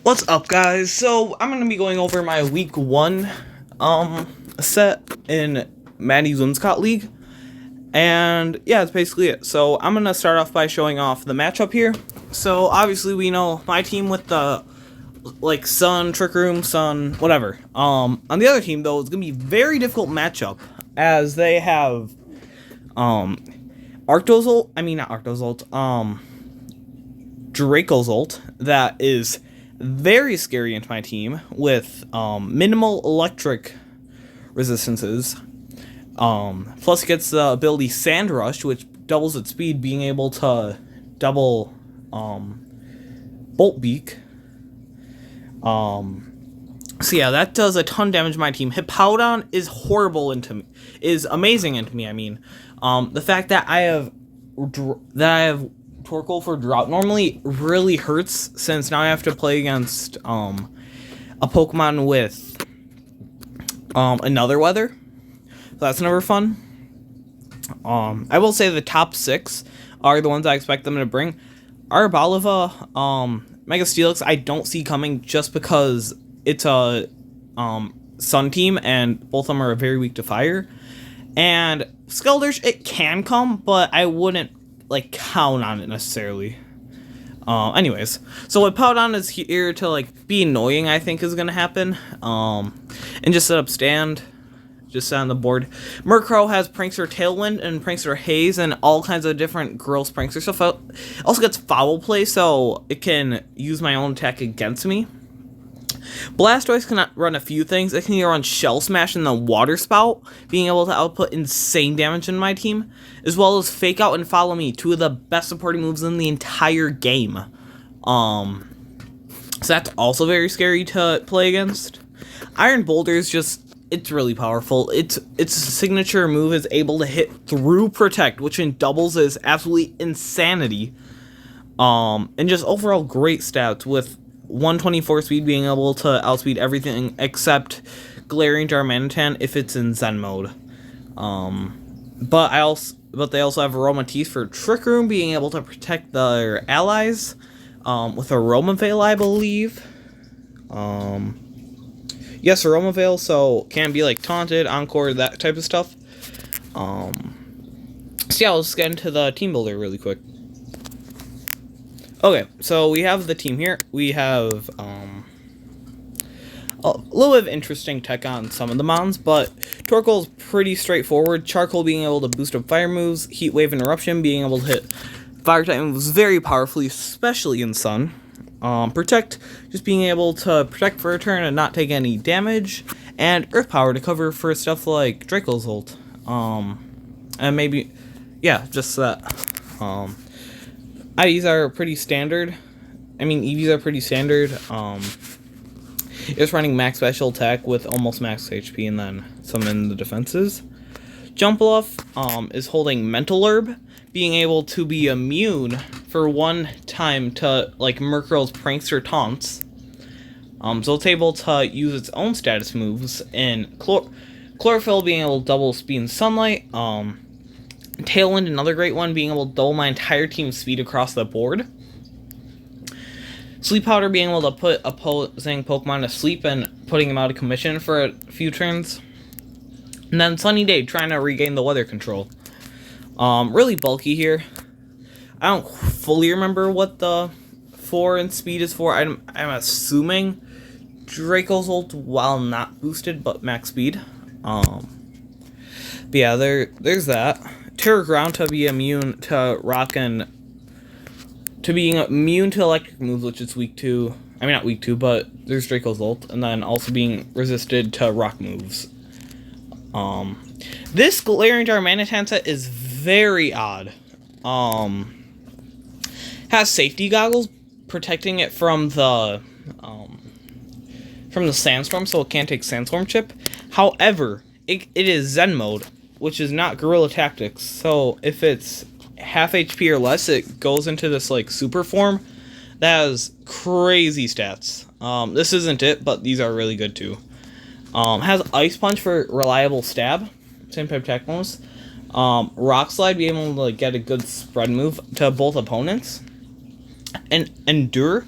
What's up, guys? So I'm gonna be going over my week one set in Maddie's Whimsicott League, and yeah, that's basically it. So I'm gonna start off by showing off the matchup here. So obviously we know my team with the Sun, Trick Room, Sun, whatever. On the other team though, it's gonna be a very difficult matchup as they have Arctozolt. I mean not Arctozolt. Dracozolt that is very scary into my team with minimal electric resistances. Plus it gets the ability Sand Rush, which doubles its speed, being able to double Bolt Beak. So yeah, that does a ton of damage to my team. Hippowdon is horrible into me, is amazing into me. I mean, the fact that I have Torkoal for Drought normally really hurts, since now I have to play against a Pokemon with another weather. So that's never fun. I will say the top 6 are the ones I expect them to bring. Arboliva, Mega Steelix I don't see coming, just because it's a Sun team and both of them are very weak to fire. And Skeldurge, it can come, but I wouldn't count on it necessarily. Anyways, so what Powdon is here to be annoying, I think is gonna happen. And just set up stand, just set on the board. Murkrow has Prankster Tailwind and Prankster Haze and all kinds of different gross prankster stuff. It also gets Foul Play, so it can use my own attack against me. Blastoise can run a few things. It can either run Shell Smash and the Water Spout, being able to output insane damage in my team, as well as Fake Out and Follow Me, 2 of the best supporting moves in the entire game. So that's also very scary to play against. Iron Boulder is just, it's really powerful. Its signature move is able to hit through Protect, which in doubles is absolutely insanity. And just overall great stats with 124 speed, being able to outspeed everything except Glaring Darmanitan if it's in Zen mode. But they also have Aromatisse for Trick Room, being able to protect their allies with Aromavale, I believe. Yes, Aromavale, so can be taunted, encore, that type of stuff. So yeah, let's get into the team builder really quick. Okay, so we have the team here. We have a little bit of interesting tech on some of the mons, but Torkoal's pretty straightforward. Charcoal being able to boost up fire moves, Heat Wave and Eruption being able to hit fire type moves very powerfully, especially in Sun. Protect, just being able to protect for a turn and not take any damage, and Earth Power to cover for stuff like Dracozolt. And maybe, yeah, just that. IVs are pretty standard. I mean, EVs are pretty standard. It's running max special attack with almost max HP and then some in the defenses. Jumpluff is holding Mental Herb, being able to be immune for one time to Murkrow's Prankster Taunts. So it's able to use its own status moves in Chlorophyll, being able to double speed in Sunlight. Tailwind, another great one, being able to double my entire team's speed across the board. Sleep Powder, being able to put opposing Pokemon to sleep and putting them out of commission for a few turns. And then Sunny Day, trying to regain the weather control. Really bulky here. I don't fully remember what the 4 in speed is for. I'm assuming Dracozolt while not boosted, but max speed. But yeah, there's that. Terra Ground to be immune to rock and to being immune to electric moves, which is weak to. I mean, not weak to, but there's Dracozolt, and then also being resisted to rock moves. This Glaring Darmanitan set is very odd. Has safety goggles protecting it from the sandstorm, so it can't take sandstorm chip. However, it is Zen mode, which is not Guerrilla Tactics, so if it's half HP or less, it goes into this super form that has crazy stats. This isn't it, but these are really good too. Has Ice Punch for reliable stab, same type of attack bonus. Rock Slide, be able to get a good spread move to both opponents. And Endure,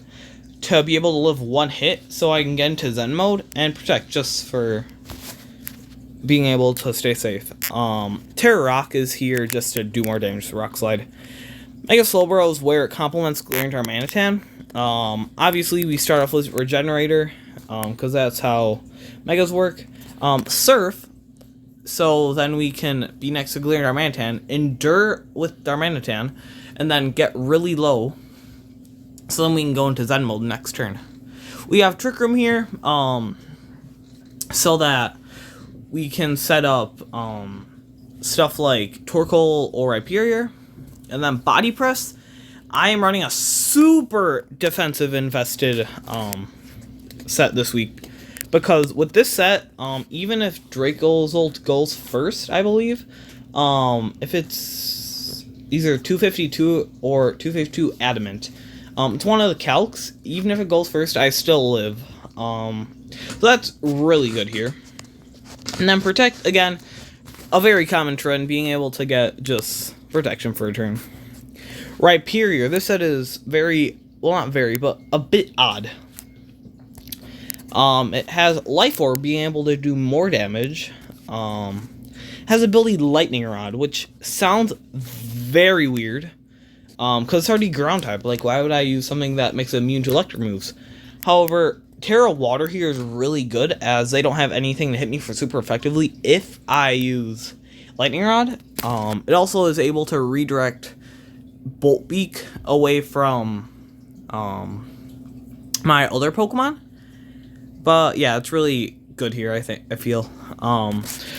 to be able to live one hit so I can get into Zen mode and protect just for being able to stay safe. Terra Rock is here just to do more damage to Rock Slide. Mega Slowbro is where it complements Glaring Darmanitan. Obviously we start off with Regenerator, because that's how Megas work. Surf, so then we can be next to Glaring Darmanitan, endure with Darmanitan, and then get really low, so then we can go into Zen mode next turn. We have Trick Room here, so that we can set up stuff like Torkoal or Rhyperior. And then Body Press, I am running a super defensive invested set this week. Because with this set, even if Draco's ult goes first, I believe, if it's either 252 or 252 Adamant, it's one of the calcs. Even if it goes first, I still live. So that's really good here. And then Protect, again, a very common trend, being able to get just protection for a turn. Rhyperior, this set is very, well not very, but a bit odd. It has Life Orb, being able to do more damage. Has ability Lightning Rod, which sounds very weird. Because it's already ground type, like why would I use something that makes it immune to electric moves? However, Terra Water here is really good, as they don't have anything to hit me for super effectively if I use Lightning Rod. It also is able to redirect Bolt Beak away from my other Pokemon. But yeah, it's really good here, I feel.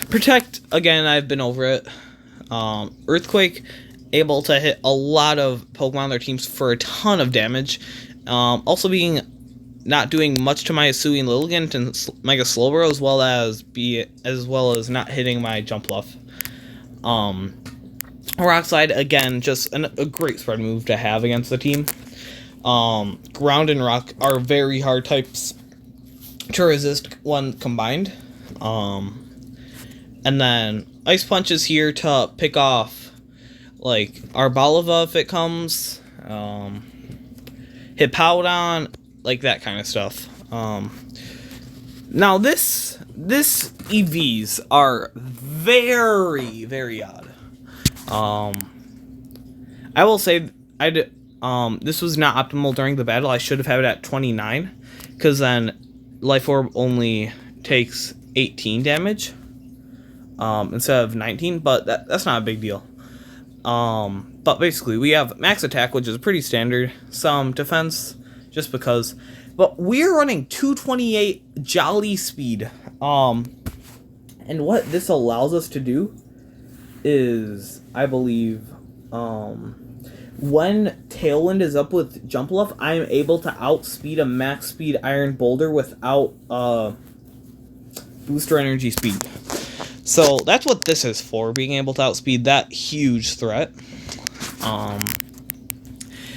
Protect, again, I've been over it. Earthquake, able to hit a lot of Pokemon on their teams for a ton of damage. Also being not doing much to my Hisuian Lilligant and Mega Slowbro, as well as not hitting my Jumpluff. Rock Slide, again, just a great spread move to have against the team. Ground and Rock are very hard types to resist when combined. And then Ice Punch is here to pick off, like, Arbalava if it comes. Hippowdon, like that kind of stuff. Now this EVs are very, very odd. I will say this was not optimal during the battle. I should have had it at 29, because then Life Orb only takes 18 damage instead of 19, but that's not a big deal. But basically we have max attack, which is pretty standard, some defense just because, but we're running 228 Jolly speed. And what this allows us to do is, I believe, when Tailwind is up with Jumpluff, I am able to outspeed a max speed Iron Boulder without booster energy speed. So that's what this is for, being able to outspeed that huge threat.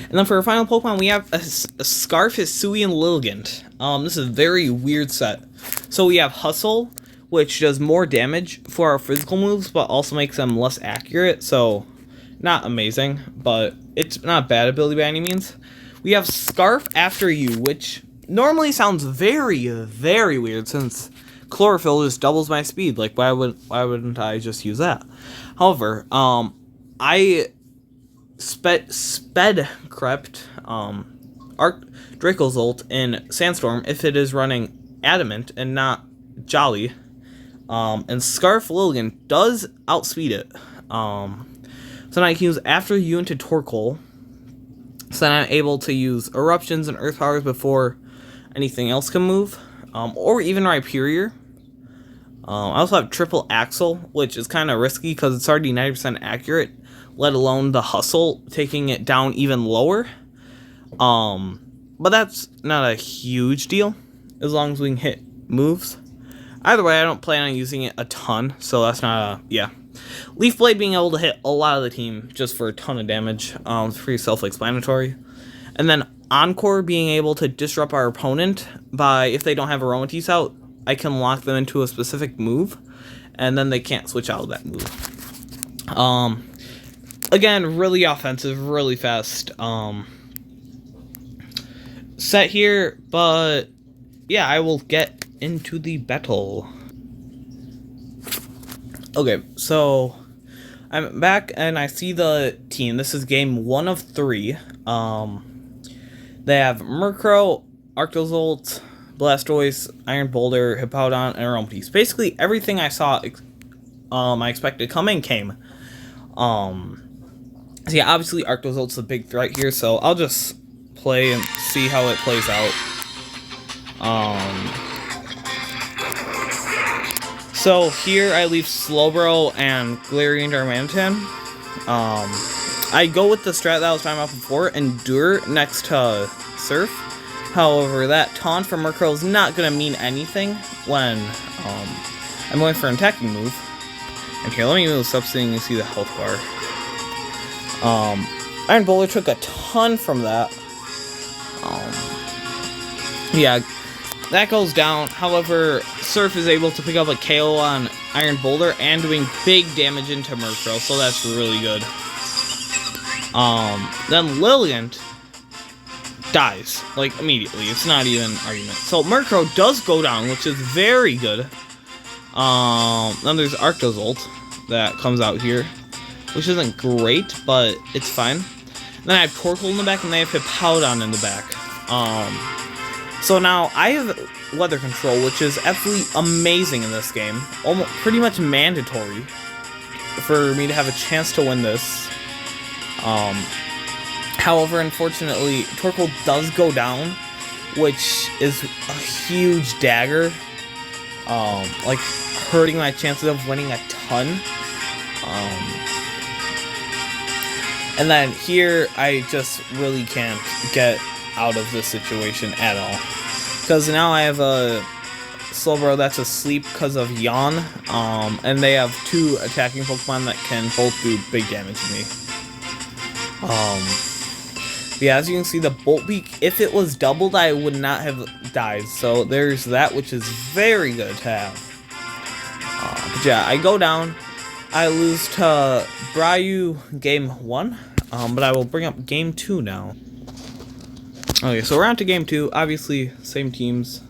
And then for our final Pokemon, we have a Scarf Hisuian Lilligant. This is a very weird set. So we have Hustle, which does more damage for our physical moves, but also makes them less accurate. So not amazing, but it's not a bad ability by any means. We have Scarf After You, which normally sounds very, very weird, since Chlorophyll just doubles my speed. Like, why wouldn't I just use that? However, I sped crept Draco's ult in Sandstorm if it is running Adamant and not Jolly. And Scarf Lilligant does outspeed it. So now I can use After You into Torkoal. So then I'm able to use Eruptions and Earth Powers before anything else can move. Or even Rhyperior. I also have Triple Axle, which is kind of risky because it's already 90% accurate, let alone the Hustle taking it down even lower. But that's not a huge deal, as long as we can hit moves. Either way, I don't plan on using it a ton, so that's not a, yeah. Leaf Blade being able to hit a lot of the team just for a ton of damage, it's pretty self-explanatory. And then Encore being able to disrupt our opponent by, if they don't have Aromatisse out, I can lock them into a specific move, and then they can't switch out of that move. Again, really offensive, really fast. set here, but yeah, I will get into the battle. Okay, so I'm back and I see the team. This is game 1 of 3. They have Murkrow, Arctozolt, Blastoise, Iron Boulder, Hippowdon, and Aromatisse. Basically everything I saw I expected coming came. So yeah, obviously Arctozolt's the big threat here, so I'll just play and see how it plays out. So here I leave Slowbro and Galarian Darmanitan. I go with the strat that I was talking about before, Endure next to Surf. However, that taunt from Murkrow is not going to mean anything when I'm going for an attacking move. And here, let me move up so you can see the health bar. Iron Boulder took a ton from that. Yeah, that goes down. However, Surf is able to pick up a KO on Iron Boulder and doing big damage into Murkrow, so that's really good. Then Lilligant dies, like, immediately. It's not even an argument. So Murkrow does go down, which is very good. Then there's Arctozolt that comes out here, which isn't great, but it's fine. Then I have Torkoal in the back, and they have Hippowdon in the back. So now I have weather control, which is absolutely amazing in this game. Almost pretty much mandatory for me to have a chance to win this. However, unfortunately, Torkoal does go down, which is a huge dagger. Like, hurting my chances of winning a ton. And then here, I just really can't get out of this situation at all. Because now I have a Slowbro that's asleep because of Yawn. And they have 2 attacking Pokemon that can both do big damage to me. Yeah, as you can see, the Bolt Beak, if it was doubled, I would not have died. So there's that, which is very good to have. But yeah, I go down. I lose to Brayu game 1. But I will bring up game 2 now. Okay, so we're on to game 2. Obviously, same teams.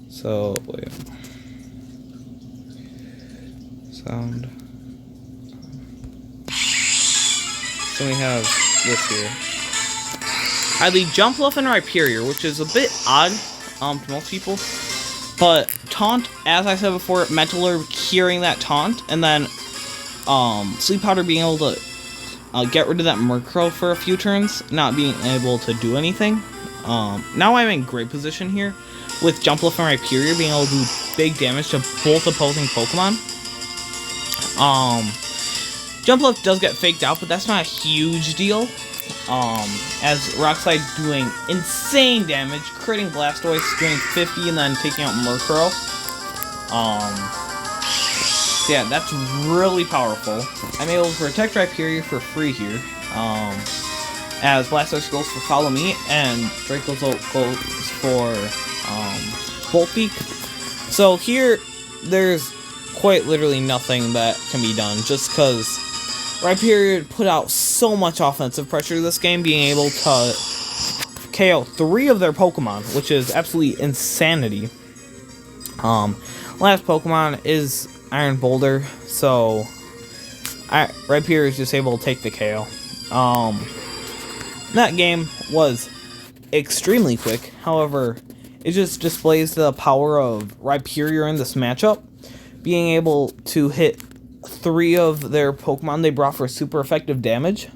So, wait. Sound. So we have this here. I lead Jumpluff and Rhyperior, which is a bit odd to most people. But Taunt, as I said before, Mental Herb curing that Taunt, and then Sleep Powder being able to get rid of that Murkrow for a few turns, not being able to do anything. Now I'm in great position here, with Jumpluff and Rhyperior being able to do big damage to both opposing Pokemon. Jumpluff does get faked out, but that's not a huge deal. As Rock Slide doing insane damage, critting Blastoise, doing 50, and then taking out Murkrow. So yeah, that's really powerful. I'm able to protect Rhyperior for free here. As Blastoise goes for Follow Me, and Draco goes for Bolt Beak. So here, there's quite literally nothing that can be done, just because Rhyperior put out so much offensive pressure this game, being able to KO 3 of their Pokemon, which is absolutely insanity. Last Pokemon is Iron Boulder, so Rhyperior is just able to take the KO. That game was extremely quick. However, it just displays the power of Rhyperior in this matchup, being able to hit 3 of their Pokemon they brought for super effective damage.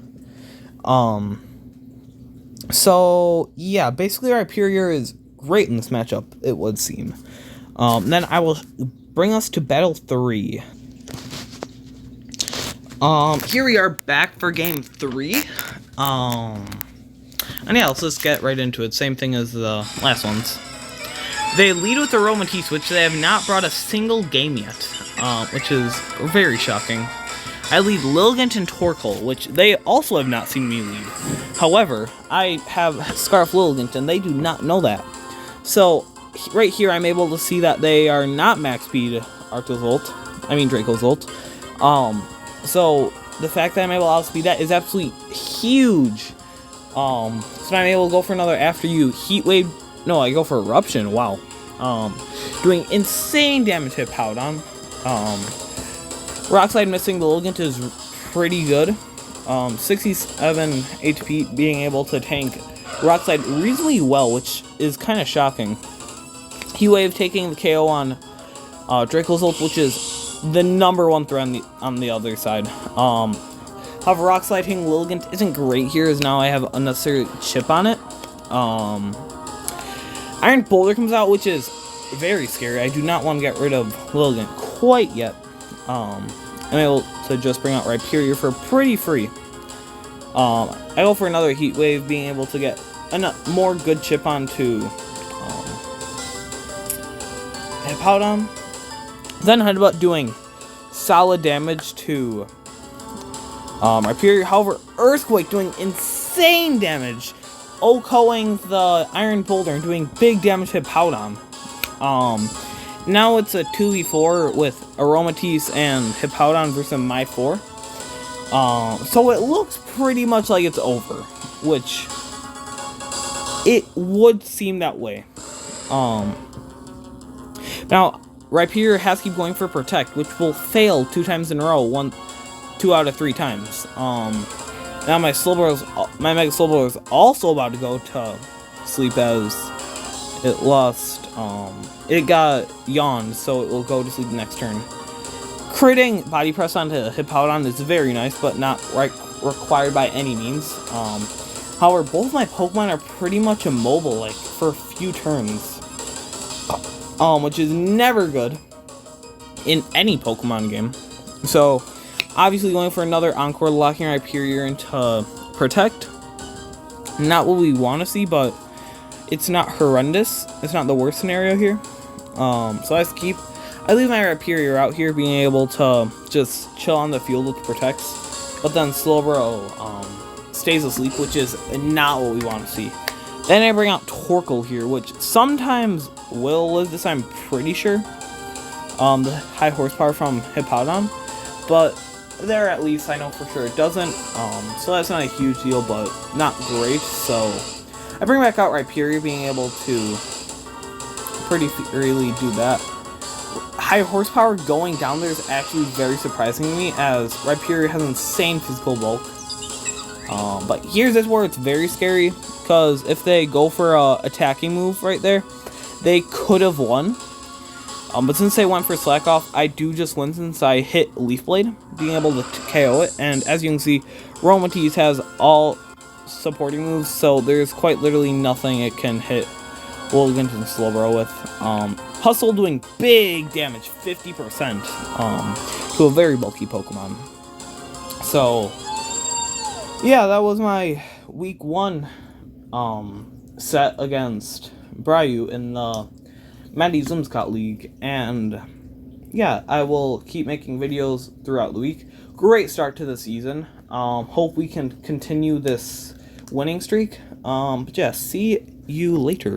So yeah, basically Rhyperior is great in this matchup, it would seem. Then I will bring us to Battle 3. Here we are back for Game 3. And yeah, let's just get right into it. Same thing as the last ones. They lead with Aromatisse, which they have not brought a single game yet, which is very shocking. I lead Lilligant and Torkoal, which they also have not seen me lead. However, I have Scarf Lilligant, and they do not know that. So, right here, I'm able to see that they are not max speed Dracozolt. So, the fact that I'm able to outspeed that is absolutely huge. So I'm able to go for another after you Heat Wave. No, I go for Eruption. Wow. Doing insane damage to Hippowdon. Rock Slide missing the Lilligant is pretty good. 67 HP, being able to tank Rock Slide reasonably well, which is kind of shocking. Heat Wave taking the KO on Draco's ult, which is the #1 threat on the other side. However, Rock Slide hitting Lilligant isn't great here, as now I have unnecessary chip on it. Iron Boulder comes out, which is very scary. I do not want to get rid of Lilligant quite yet. I'm able to just bring out Rhyperior for pretty free. I go for another Heat Wave, being able to get a more good chip onto Hippowdon. Then Headbutt doing solid damage to Rhyperior. However, Earthquake doing insane damage, OHKOing the Iron Boulder and doing big damage to Hippowdon. Now it's a 2v4 with Aromatisse and Hippowdon versus my 4. So it looks pretty much like it's over, which it would seem that way. Now Rhyperior has to keep going for Protect, which will fail 2 times in a row, 2 out of 3 times. Now my Mega Slowbro is also about to go to sleep, as it lost. It got yawned, so it will go to sleep next turn. Critting Body Press onto Hippowdon is very nice, but not required by any means. However, both my Pokemon are pretty much immobile, like, for a few turns. Which is never good in any Pokemon game. So, obviously going for another Encore, locking Rhyperior into Protect. Not what we want to see, but it's not horrendous. It's not the worst scenario here. So I leave my Rhyperior out here, being able to just chill on the field with Protects. But then Slowbro stays asleep, which is not what we want to see. Then I bring out Torkoal here, which sometimes will live this, I'm pretty sure. The high horsepower from Hippowdon. But there, at least I know for sure it doesn't. So that's not a huge deal, but not great. So I bring back out Rhyperior, being able to pretty really do that. High horsepower going down there is actually very surprising to me, as Rhyperior has insane physical bulk. But here's where it's very scary, because if they go for a attacking move right there, they could have won. But since they went for Slack Off, I do just win since I hit Leaf Blade, being able to KO it. And as you can see, Aromatisse has all supporting moves, so there's quite literally nothing it can hit Lilligant and Slowbro with. Hustle doing big damage, 50%, to a very bulky Pokemon. So, yeah, that was my week 1 set against Bryu in the Matty Zimscott League. And yeah, I will keep making videos throughout the week. Great start to the season. Hope we can continue this winning streak. But yeah, see you later.